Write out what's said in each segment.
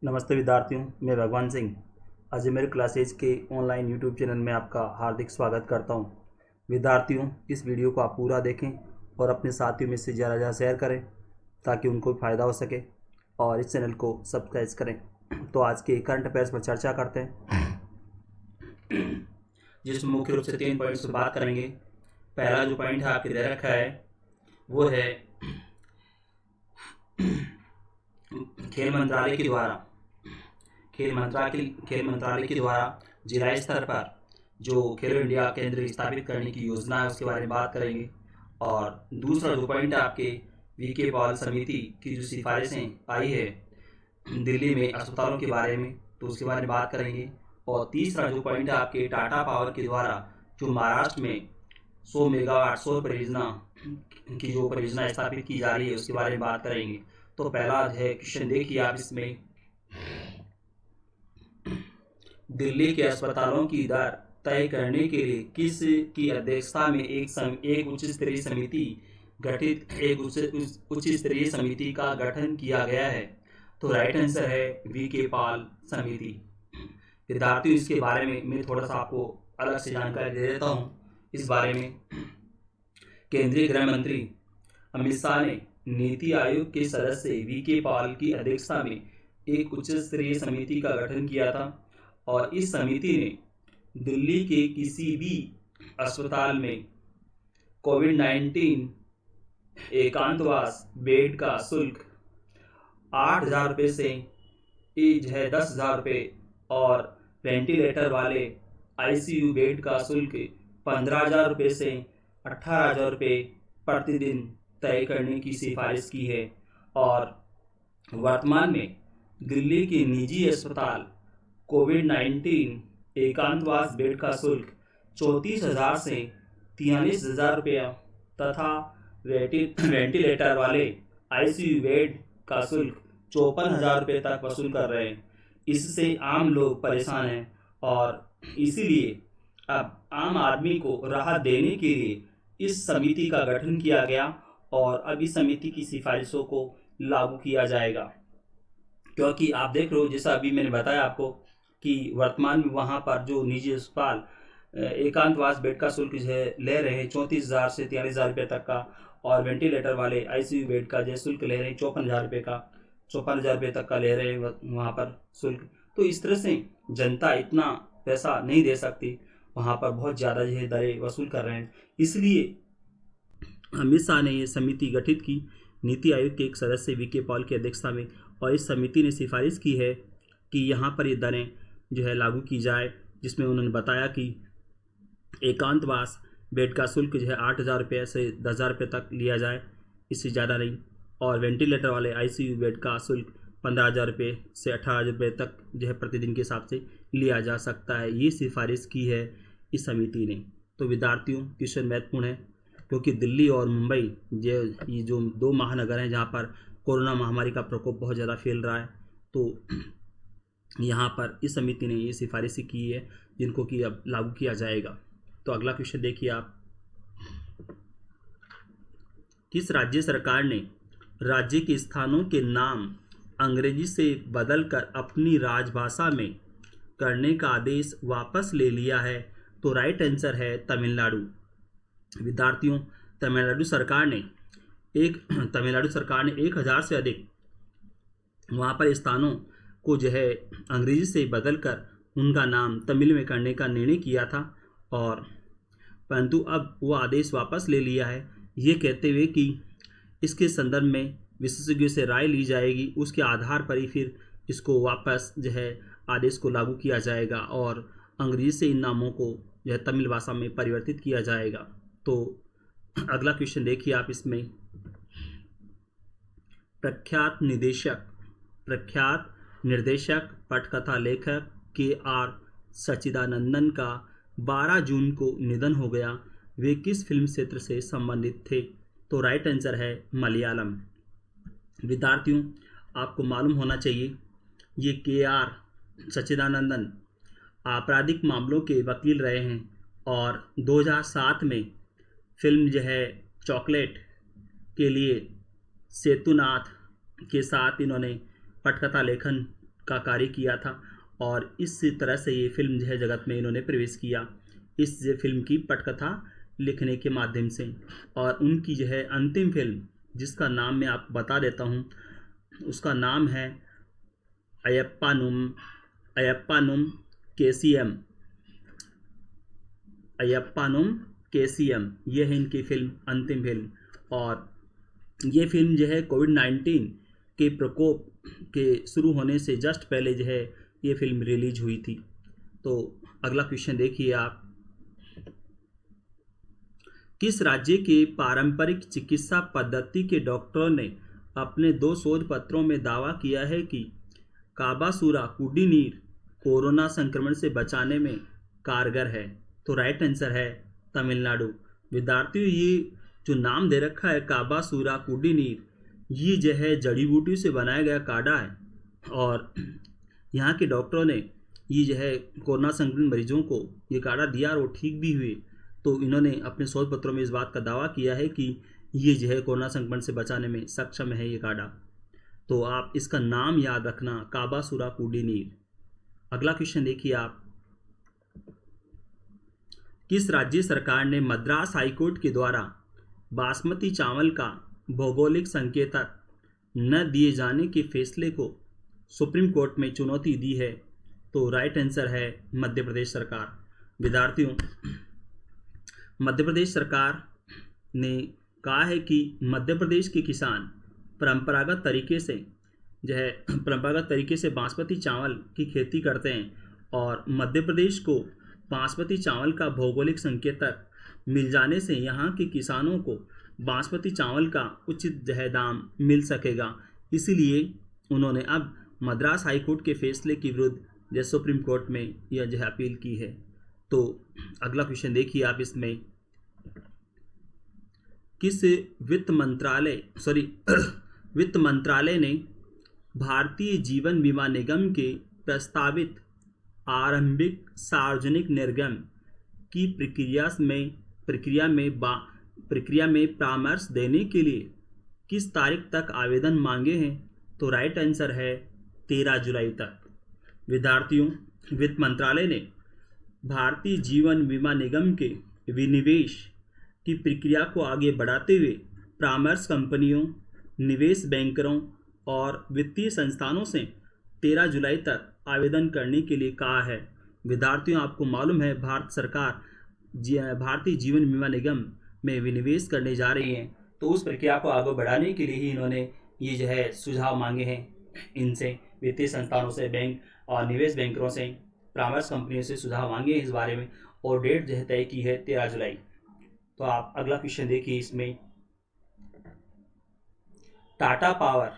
नमस्ते विद्यार्थियों, मैं भगवान सिंह अजमेर क्लासेज के ऑनलाइन यूट्यूब चैनल में आपका हार्दिक स्वागत करता हूं। विद्यार्थियों, इस वीडियो को आप पूरा देखें और अपने साथियों में से ज़्यादा शेयर करें ताकि उनको फ़ायदा हो सके और इस चैनल को सब्सक्राइब करें। तो आज के करंट अफेयर्स पर चर्चा करते हैं, जिसमें मुख्य रूप से 3 पॉइंट्स पर बात करेंगे। पहला जो पॉइंट है आपके दे रखा है वो है खेल मंत्रालय के द्वारा जिला स्तर पर जो खेलो इंडिया केंद्र स्थापित करने की योजना है उसके बारे में बात करेंगे। और दूसरा जो पॉइंट है आपके वीके पॉल समिति की जो सिफारिशें आई है दिल्ली में अस्पतालों के बारे में, तो उसके बारे में बात करेंगे। और तीसरा जो पॉइंट है आपके टाटा पावर के द्वारा जो महाराष्ट्र में 100 मेगावाट सौर परियोजना की जो परियोजना स्थापित की जा रही है उसके बारे में बात करेंगे। तो पहला है क्वेश्चन, देखिए आप इसमें, दिल्ली के अस्पतालों की दर तय करने के लिए किस की अध्यक्षता में एक उच्च स्तरीय समिति उच्च स्तरीय समिति का गठन किया गया है? तो राइट आंसर है वीके पॉल समिति। विद्यार्थियों, इसके बारे में मैं थोड़ा सा आपको अलग से जानकारी दे देता हूँ। इस बारे में केंद्रीय गृह मंत्री अमित शाह ने नीति आयोग के सदस्य वीके पॉल की अध्यक्षता में एक उच्च स्तरीय समिति का गठन किया था और इस समिति ने दिल्ली के किसी भी अस्पताल में कोविड-19 एकांतवास बेड का शुल्क 8,000 रुपये से 10,000 रुपये और वेंटिलेटर वाले आईसीयू बेड का शुल्क 15,000 रुपये से 18,000 रुपये प्रतिदिन तय करने की सिफारिश की है। और वर्तमान में दिल्ली के निजी अस्पताल कोविड-19 एकांतवास बेड का शुल्क 34,000 से 43,000 रुपया तथा वेंटिलेटर वाले आईसीयू बेड का शुल्क 54,000 रुपये तक वसूल कर रहे हैं। इससे आम लोग परेशान हैं और इसीलिए अब आम आदमी को राहत देने के लिए इस समिति का गठन किया गया और अब इस समिति की सिफारिशों को लागू किया जाएगा। क्योंकि आप देख रहे हो, जैसा अभी मैंने बताया आपको कि वर्तमान में वहाँ पर जो निजी अस्पताल एकांतवास बेड का शुल्क ले रहे हैं 34,000 से 43,000 रुपये तक का, और वेंटिलेटर वाले आईसीयू बेड का जो शुल्क ले रहे हैं 54,000 रुपये तक का ले रहे हैं वहाँ पर शुल्क। तो इस तरह से जनता इतना पैसा नहीं दे सकती, वहाँ पर बहुत ज़्यादा जो है दरें वसूल कर रहे हैं। इसलिए अमित शाह ने ये समिति गठित की नीति आयोग के एक सदस्य वीके पॉल की अध्यक्षता में, और इस समिति ने सिफारिश की है कि यहाँ पर ये दरें जो है लागू की जाए, जिसमें उन्होंने बताया कि एकांतवास बेड का शुल्क जो है 8,000 रुपये से 10,000 रुपये तक लिया जाए, इससे ज़्यादा नहीं। और वेंटिलेटर वाले आईसीयू बेड का शुल्क 15,000 रुपये से 18,000 रुपये तक जो है प्रतिदिन के हिसाब से लिया जा सकता है। ये सिफारिश की है इस समिति ने। तो विद्यार्थियों, क्वेश्चन महत्वपूर्ण है क्योंकि दिल्ली और मुंबई ये जो 2 महानगर हैं जहाँ पर कोरोना महामारी का प्रकोप बहुत ज़्यादा फैल रहा है, तो यहाँ पर इस समिति ने ये सिफारिश की है जिनको कि अब लागू किया जाएगा। तो अगला क्वेश्चन देखिए आप, किस राज्य सरकार ने राज्य के स्थानों के नाम अंग्रेजी से बदलकर अपनी राजभाषा में करने का आदेश वापस ले लिया है? तो राइट आंसर है तमिलनाडु। विद्यार्थियों, तमिलनाडु सरकार ने 1,000 से अधिक वहाँ पर स्थानों को जो है अंग्रेजी से बदलकर उनका नाम तमिल में करने का निर्णय किया था, और परंतु अब वो आदेश वापस ले लिया है, ये कहते हुए कि इसके संदर्भ में विशेषज्ञों से राय ली जाएगी, उसके आधार पर ही फिर इसको वापस जो है आदेश को लागू किया जाएगा और अंग्रेजी से इन नामों को जो है तमिल भाषा में परिवर्तित किया जाएगा। तो अगला क्वेश्चन देखिए आप, इसमें प्रख्यात निर्देशक पटकथा लेखक के.आर. सच्चिदानंदन का 12 जून को निधन हो गया। वे किस फिल्म क्षेत्र से संबंधित थे? तो राइट आंसर है मलयालम। विद्यार्थियों, आपको मालूम होना चाहिए ये के.आर. सच्चिदानंदन आपराधिक मामलों के वकील रहे हैं और 2007 में फिल्म जो है चॉकलेट के लिए सेतुनाथ के साथ इन्होंने पटकथा लेखन का कार्य किया था और इस तरह से ये फिल्म जो है जगत में इन्होंने प्रवेश किया इस फिल्म की पटकथा लिखने के माध्यम से। और उनकी जो है अंतिम फिल्म जिसका नाम मैं आपको बता देता हूँ, उसका नाम है अयप्पानुम केसीएम। अयप्पानुम केसीएम ये है इनकी फिल्म, अंतिम फिल्म। और ये फिल्म जो है कोविड-19 के प्रकोप के शुरू होने से जस्ट पहले जो है ये फिल्म रिलीज हुई थी। तो अगला क्वेश्चन देखिए आप, किस राज्य के पारंपरिक चिकित्सा पद्धति के डॉक्टरों ने अपने 2 शोध पत्रों में दावा किया है कि काबासुरा कुडीनीर कोरोना संक्रमण से बचाने में कारगर है? तो राइट आंसर है तमिलनाडु। विद्यार्थियों, ये जो नाम दे रखा है काबासुरा कुडीनीर, ये जो है जड़ी बूटी से बनाया गया काढ़ा है और यहाँ के डॉक्टरों ने ये जो है कोरोना संक्रमित मरीजों को ये काढ़ा दिया और वो ठीक भी हुए। तो इन्होंने अपने शोध पत्रों में इस बात का दावा किया है कि ये जो है कोरोना संक्रमण से बचाने में सक्षम है ये काढ़ा। तो आप इसका नाम याद रखना, काबासुरा कुडीनीर। अगला क्वेश्चन देखिए आप, किस राज्य सरकार ने मद्रास हाईकोर्ट के द्वारा बासमती चावल का भौगोलिक संकेतक न दिए जाने के फैसले को सुप्रीम कोर्ट में चुनौती दी है? तो राइट आंसर है मध्य प्रदेश सरकार। विद्यार्थियों, मध्य प्रदेश सरकार ने कहा है कि मध्य प्रदेश के किसान परंपरागत तरीके से बासमती चावल की खेती करते हैं और मध्य प्रदेश को बासमती चावल का भौगोलिक संकेतक मिल जाने से यहाँ के किसानों को बासमती चावल का उचित जो है दाम मिल सकेगा। इसीलिए उन्होंने अब मद्रास हाईकोर्ट के फैसले के विरुद्ध जो सुप्रीम कोर्ट में यह जो है अपील की है। तो अगला क्वेश्चन देखिए आप, इसमें किस वित्त मंत्रालय ने भारतीय जीवन बीमा निगम के प्रस्तावित आरंभिक सार्वजनिक निर्गम की प्रक्रिया में परामर्श देने के लिए किस तारीख तक आवेदन मांगे हैं? तो राइट आंसर है 13 जुलाई तक। विद्यार्थियों, वित्त मंत्रालय ने भारतीय जीवन बीमा निगम के विनिवेश की प्रक्रिया को आगे बढ़ाते हुए परामर्श कंपनियों, निवेश बैंकरों और वित्तीय संस्थानों से 13 जुलाई तक आवेदन करने के लिए कहा है। विद्यार्थियों, आपको मालूम है भारत सरकार भारतीय जीवन बीमा निगम में विनिवेश करने जा रही है, तो उस प्रक्रिया को आगे बढ़ाने के लिए ही इन्होंने ये जो है सुझाव मांगे हैं इनसे, वित्तीय संस्थानों से, बैंक और निवेश बैंकरों से, परामर्श कंपनियों से सुझाव मांगे इस बारे में और डेट जो है तय की है 13 जुलाई। तो आप अगला क्वेश्चन देखिए, इसमें Tata power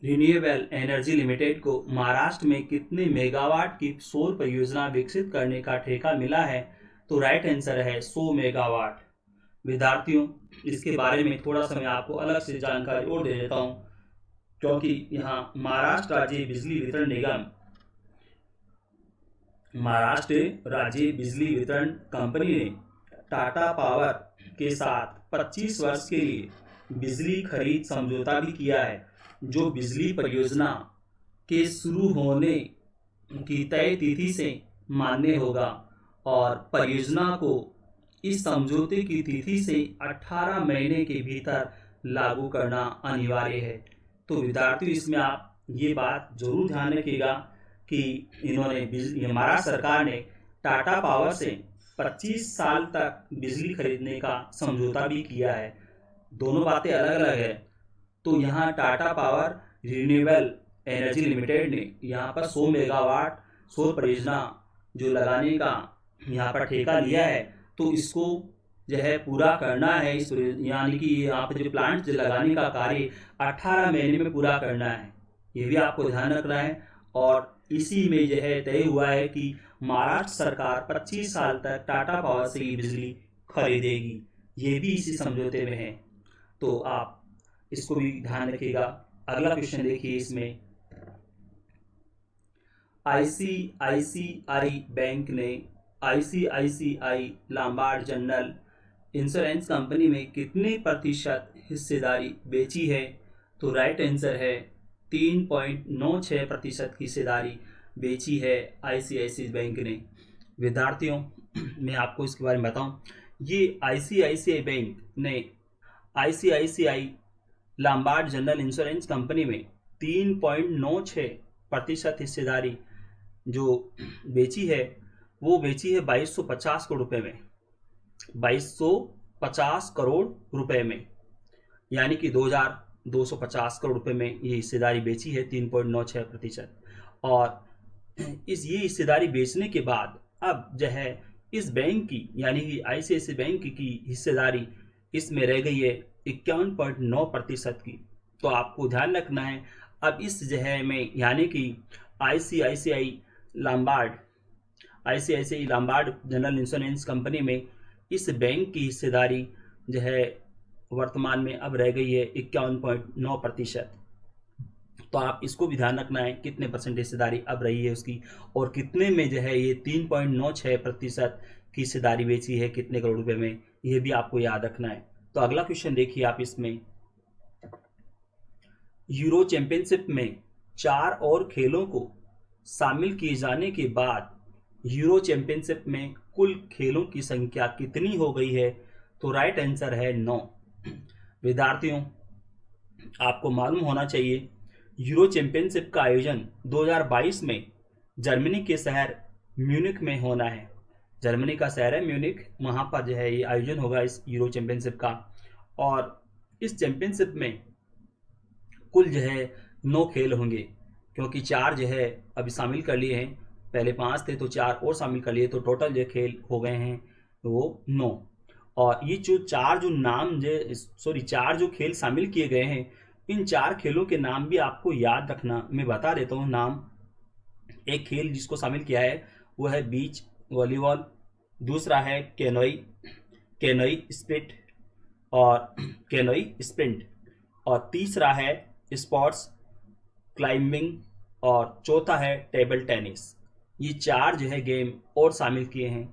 renewable energy limited को महाराष्ट्र में कितने मेगावाट की सौर परियोजना विकसित करने का ठेका मिला है? तो राइट आंसर है 100 मेगावाट। विद्यार्थियों, इसके बारे में थोड़ा सा मैं आपको अलग से जानकारी और दे देता हूं, क्योंकि यहाँ महाराष्ट्र राज्य बिजली वितरण कंपनी ने टाटा पावर के साथ 25 वर्ष के लिए बिजली खरीद समझौता भी किया है, जो बिजली परियोजना के शुरू होने की तय तिथि से मान्य होगा और परियोजना को इस समझौते की तिथि से 18 महीने के भीतर लागू करना अनिवार्य है। तो विद्यार्थियों, इसमें आप ये बात जरूर ध्यान रखिएगा कि इन्होंने महाराष्ट्र सरकार ने टाटा पावर से 25 साल तक बिजली खरीदने का समझौता भी किया है। दोनों बातें अलग अलग है। तो यहाँ Tata power renewable energy limited ने यहाँ पर 100 मेगावाट सौर परियोजना जो लगाने का यहाँ पर ठेका लिया है, तो इसको जो है पूरा करना है, इस यानी कि यहाँ पर जो प्लांट लगाने का कार्य 18 महीने में पूरा करना है, ये भी आपको ध्यान रखना है। और इसी में जो है तय हुआ है कि महाराष्ट्र सरकार 25 साल तक टाटा पावर से ये बिजली खरीदेगी, ये भी इसी समझौते में है। तो आप इसको भी ध्यान रखिएगा। अगला क्वेश्चन देखिए, इसमें आईसीआईसीआई बैंक ने ICICI Lombard general insurance company में कितने % हिस्सेदारी बेची है? तो राइट आंसर है 3.96% की हिस्सेदारी बेची है आईसीआईसीआई बैंक ने। विद्यार्थियों, मैं आपको इसके बारे में बताऊं, ये आईसीआईसीआई बैंक ने ICICI Lombard general insurance company में 3.96% हिस्सेदारी जो बेची है, वो बेची है 2250 करोड़ रुपए में, 2250 करोड़ रुपए में, यानी कि 2250 करोड़ रुपए में ये हिस्सेदारी बेची है 3.96%। और ये हिस्सेदारी बेचने के बाद अब जो है इस बैंक की, यानी कि आईसीआईसीआई बैंक की हिस्सेदारी इसमें रह गई है 51.9% की। तो आपको ध्यान रखना है, अब इस जो है में, यानी कि ICICI Lombard general insurance company में इस बैंक की हिस्सेदारी जो है वर्तमान में अब रह गई है 51.9%। तो आप इसको भी ध्यान रखना है कितने परसेंट हिस्सेदारी अब रही है उसकी, और कितने में जो है ये 3.96% की हिस्सेदारी बेची है, कितने करोड़ रुपए में, ये भी आपको याद रखना है। तो अगला क्वेश्चन देखिए आप इसमें, यूरो चैंपियनशिप में 4 और खेलों को शामिल किए जाने के बाद यूरो चैंपियनशिप में कुल खेलों की संख्या कितनी हो गई है? तो राइट आंसर है 9। विद्यार्थियों, आपको मालूम होना चाहिए यूरो चैंपियनशिप का आयोजन 2022 में जर्मनी के शहर म्यूनिख में होना है। जर्मनी का शहर है म्यूनिख, वहाँ पर जो है ये आयोजन होगा इस यूरो चैंपियनशिप का। और इस चैंपियनशिप में कुल जो है 9 खेल होंगे, क्योंकि 4 जो है अभी शामिल कर लिए हैं, पहले 5 थे तो 4 और शामिल कर लिए, तो टोटल जो खेल हो गए हैं वो 9। और ये जो 4 जो खेल शामिल किए गए हैं, इन 4 खेलों के नाम भी आपको याद रखना। मैं बता देता हूँ नाम। एक खेल जिसको शामिल किया है वो है बीच वॉलीबॉल, दूसरा है कैनोई स्प्रिंट, और तीसरा है स्पोर्ट्स क्लाइंबिंग, और चौथा है टेबल टेनिस। ये 4 जो है गेम और शामिल किए हैं।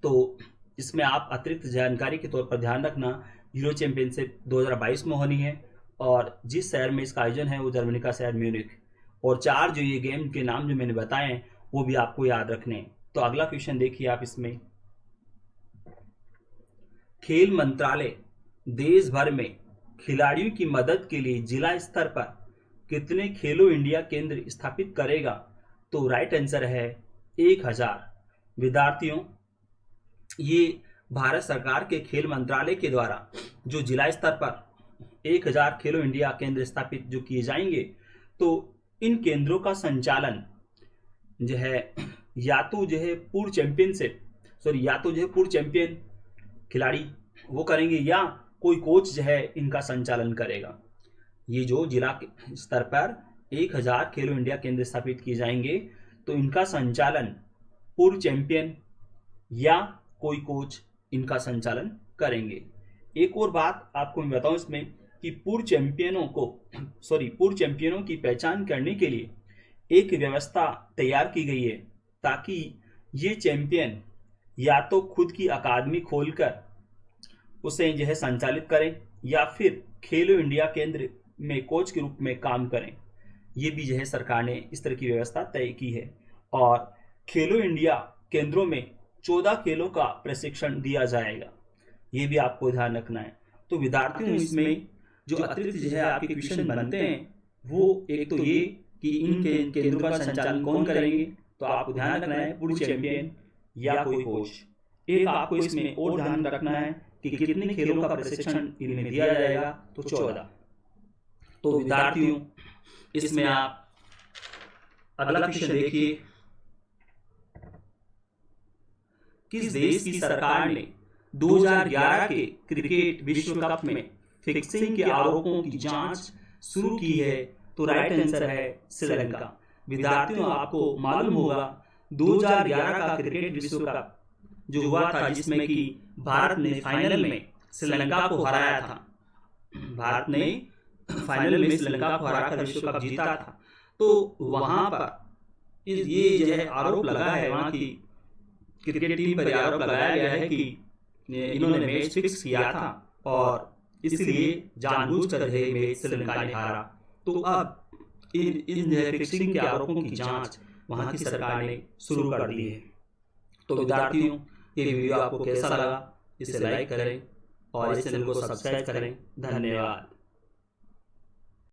तो इसमें आप अतिरिक्त जानकारी के तौर पर ध्यान रखना, यूरो चैंपियनशिप 2022 में होनी है, और जिस शहर में इसका आयोजन है वो जर्मनी का शहर म्यूनिख। और 4 जो ये गेम के नाम जो मैंने बताए हैं वो भी आपको याद रखने हैं। तो अगला क्वेश्चन देखिए आप इसमें, खेल मंत्रालय देश भर में खिलाड़ियों की मदद के लिए जिला स्तर पर कितने खेलो इंडिया केंद्र स्थापित करेगा? तो राइट आंसर है 1000। विद्यार्थियों, ये भारत सरकार के खेल मंत्रालय के द्वारा जो जिला स्तर पर 1000 खेलो इंडिया केंद्र स्थापित जो किए जाएंगे, तो इन केंद्रों का संचालन जो है या तो जो है पूर्व चैंपियन खिलाड़ी वो करेंगे, या कोई कोच जो है इनका संचालन करेगा। ये जो जिला स्तर पर 1000 खेलो इंडिया केंद्र स्थापित किए जाएंगे, तो इनका संचालन पूर्व चैंपियन या कोई कोच इनका संचालन करेंगे। एक और बात आपको मैं बताऊं इसमें कि पूर्व चैंपियनों की पहचान करने के लिए एक व्यवस्था तैयार की गई है, ताकि ये चैंपियन या तो खुद की अकादमी खोलकर उसे जो है संचालित करें, या फिर खेलो इंडिया केंद्र में कोच के रूप में काम करें। ये भी जो है सरकार ने इस तरह की व्यवस्था तय की है। और खेलो इंडिया केंद्रों में 14 खेलों का प्रशिक्षण दिया जाएगा, ये भी आपको ध्यान रखना है। तो विद्यार्थियों, इसमें जो अतिरिक्त जो है आपके क्वेश्चन बनते हैं, वो एक तो ये कि इन केंद्रों का संचालन कौन करेंगे, तो आपको ध्यान रखना है पूर्व चैंपियन या कोई कोच। एक आपको इसमें और ध्यान रखना है कि कितने खेलों का प्रशिक्षण इनमें दिया जाएगा, तो 14। तो विद्यार्थियों, इसमें आप अगला क्वेश्चन देखिए, किस देश की सरकार ने 2011 के क्रिकेट विश्व कप में फिक्सिंग के आरोपों की जांच शुरू की है? तो राइट आंसर है श्रीलंका। विद्यार्थियों, आपको मालूम होगा 2011 का क्रिकेट विश्व कप जो हुआ था, जिसमें कि भारत ने फाइनल में श्रीलंका को हराया था। भारत ने फाइनल में श्रीलंका को हराकर विश्व कप जीता था। तो वहां पर ये जो है आरोप लगा है, वहां की क्रिकेट टीम पर आरोप लगाया गया है कि इन्होंने मैच फिक्स किया था और इसलिए जानबूझकर मैच श्रीलंका ने हारा। तो अब इन फिक्सिंग के आरोपों की जांच वहाँ की सरकार ने शुरू कर दी है। तो विद्यार्थियों, ये वीडियो आपको कैसा लगा, इसे लाइक करें और इस चैनल को सब्सक्राइब करें। धन्यवाद।